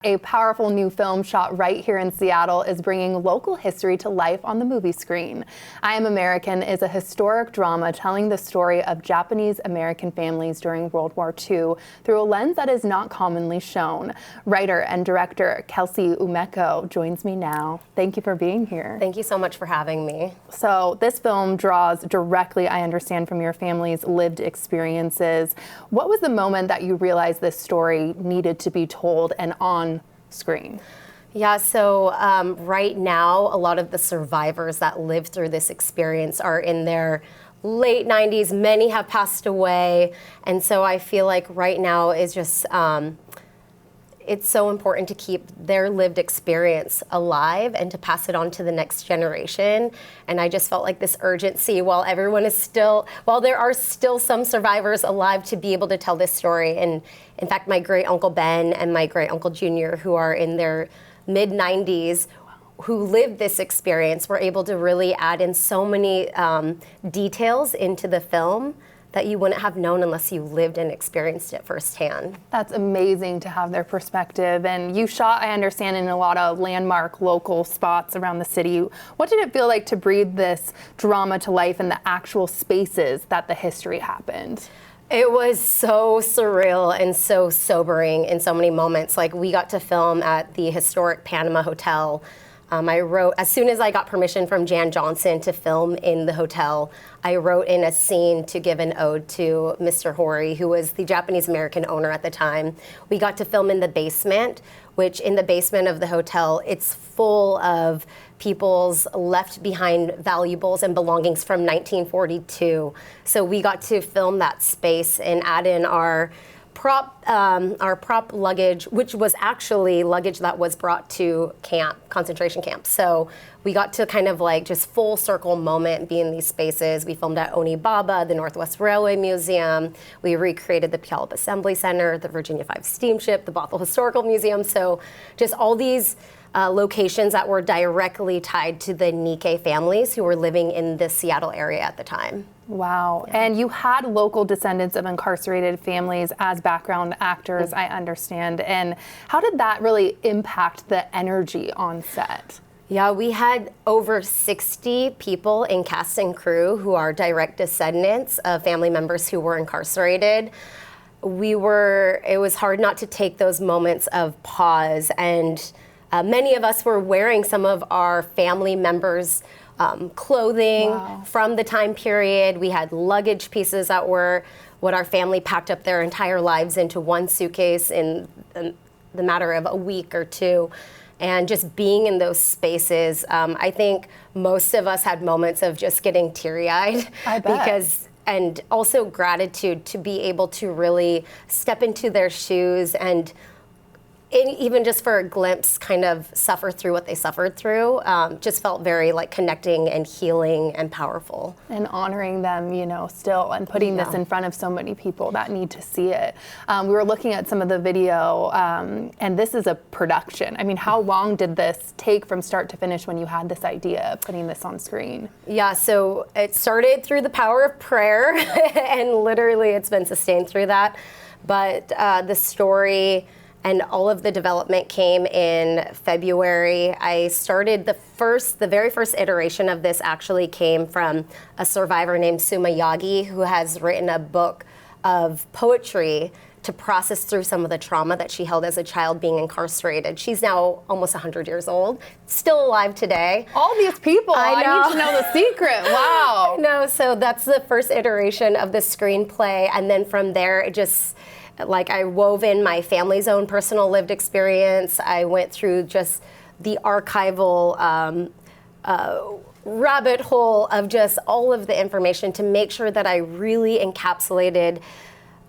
A powerful new film shot right here in Seattle is bringing local history to life on the movie screen. I Am American is a historic drama telling the story of Japanese American families during World War II through a lens that is not commonly shown. Writer and director Kelsi Umeko joins me now. Thank you for being here. Thank you so much for having me. So this film draws directly, I understand, from your family's lived experiences. What was the moment that you realized this story needed to be told and on screen? Yeah, so right now, a lot of the survivors that lived through this experience are in their late 90s. Many have passed away. And so I feel like right now is just, it's so important to keep their lived experience alive and to pass it on to the next generation. And I just felt like this urgency while there are still some survivors alive to be able to tell this story. And in fact, my great uncle Ben and my great uncle Junior, who are in their mid 90s, who lived this experience, were able to really add in so many details into the film that you wouldn't have known unless you lived and experienced it firsthand. That's amazing to have their perspective. And you shot, I understand, in a lot of landmark local spots around the city. What did it feel like to breathe this drama to life in the actual spaces that the history happened? It was so surreal and so sobering in so many moments. Like, we got to film at the historic Panama Hotel. I wrote, as soon as I got permission from Jan Johnson to film in the hotel, I wrote in a scene to give an ode to Mr. Hori, who was the Japanese American owner at the time. We got to film in the basement, which in the basement of the hotel, it's full of people's left behind valuables and belongings from 1942. So we got to film that space and add in our prop luggage, which was actually luggage that was brought to concentration camp. So we got to kind of like just full circle moment be in these spaces. We filmed at Onibaba, the Northwest Railway Museum. We recreated the Puyallup Assembly Center, the Virginia 5 steamship, the Bothell Historical Museum. So just all these locations that were directly tied to the Nikkei families who were living in the Seattle area at the time. Wow. Yeah. And you had local descendants of incarcerated families as background actors, I understand. And how did that really impact the energy on set? Yeah, we had over 60 people in cast and crew who are direct descendants of family members who were incarcerated. It was hard not to take those moments of pause, and many of us were wearing some of our family members' clothing from the time period. We had luggage pieces that were what our family packed up their entire lives into one suitcase in the matter of a week or two. And just being in those spaces, I think most of us had moments of just getting teary-eyed. I bet. And also gratitude to be able to really step into their shoes and even just for a glimpse, kind of suffer through what they suffered through, just felt very like connecting and healing and powerful. And honoring them, still, and putting this in front of so many people that need to see it. We were looking at some of the video, and this is a production. I mean, how long did this take from start to finish when you had this idea of putting this on screen? Yeah, so it started through the power of prayer, and literally it's been sustained through that. But the story and all of the development came in February. I started the very first iteration of this actually came from a survivor named Suma Yagi, who has written a book of poetry to process through some of the trauma that she held as a child being incarcerated. She's now almost 100 years old, still alive today. All these people, I need to know the secret, wow. No, so that's the first iteration of the screenplay, and then from there it just, I wove in my family's own personal lived experience. I went through just the archival rabbit hole of just all of the information to make sure that I really encapsulated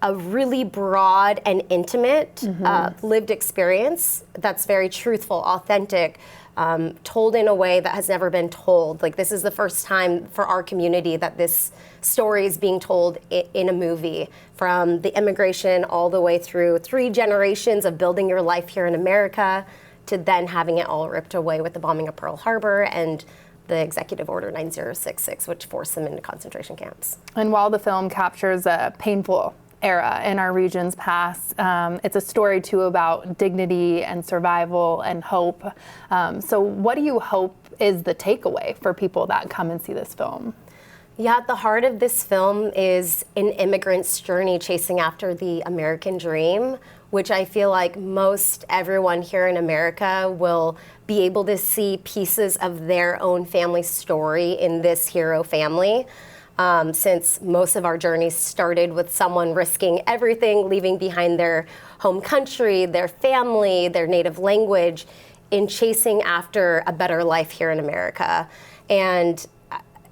a really broad and intimate lived experience that's very truthful, authentic, told in a way that has never been told. Like, this is the first time for our community that this story is being told in a movie, from the immigration all the way through 3 generations of building your life here in America to then having it all ripped away with the bombing of Pearl Harbor and the Executive Order 9066, which forced them into concentration camps. And while the film captures a painful era in our region's past. It's a story too about dignity and survival and hope. So what do you hope is the takeaway for people that come and see this film? Yeah, at the heart of this film is an immigrant's journey chasing after the American dream, which I feel like most everyone here in America will be able to see pieces of their own family story in this hero family. Since most of our journeys started with someone risking everything, leaving behind their home country, their family, their native language, in chasing after a better life here in America. And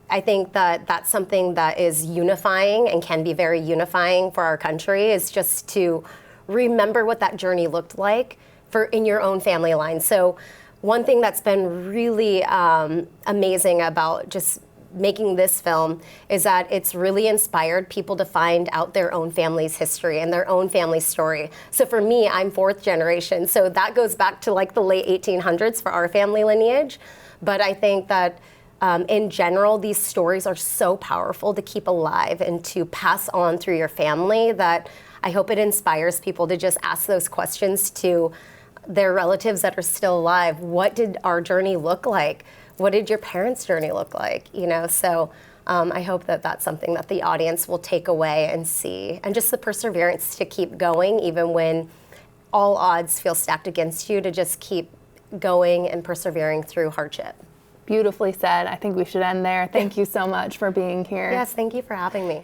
I think that that's something that is unifying and can be very unifying for our country, is just to remember what that journey looked like in your own family line. So one thing that's been really amazing about just making this film is that it's really inspired people to find out their own family's history and their own family story. So for me, I'm fourth generation, so that goes back to like the late 1800s for our family lineage. But I think that in general, these stories are so powerful to keep alive and to pass on through your family that I hope it inspires people to just ask those questions to their relatives that are still alive. What did our journey look like? What did your parents' journey look like? You know, so I hope that that's something that the audience will take away and see, and just the perseverance to keep going even when all odds feel stacked against you, to just keep going and persevering through hardship. Beautifully said. I think we should end there. Thank you so much for being here. Yes, thank you for having me.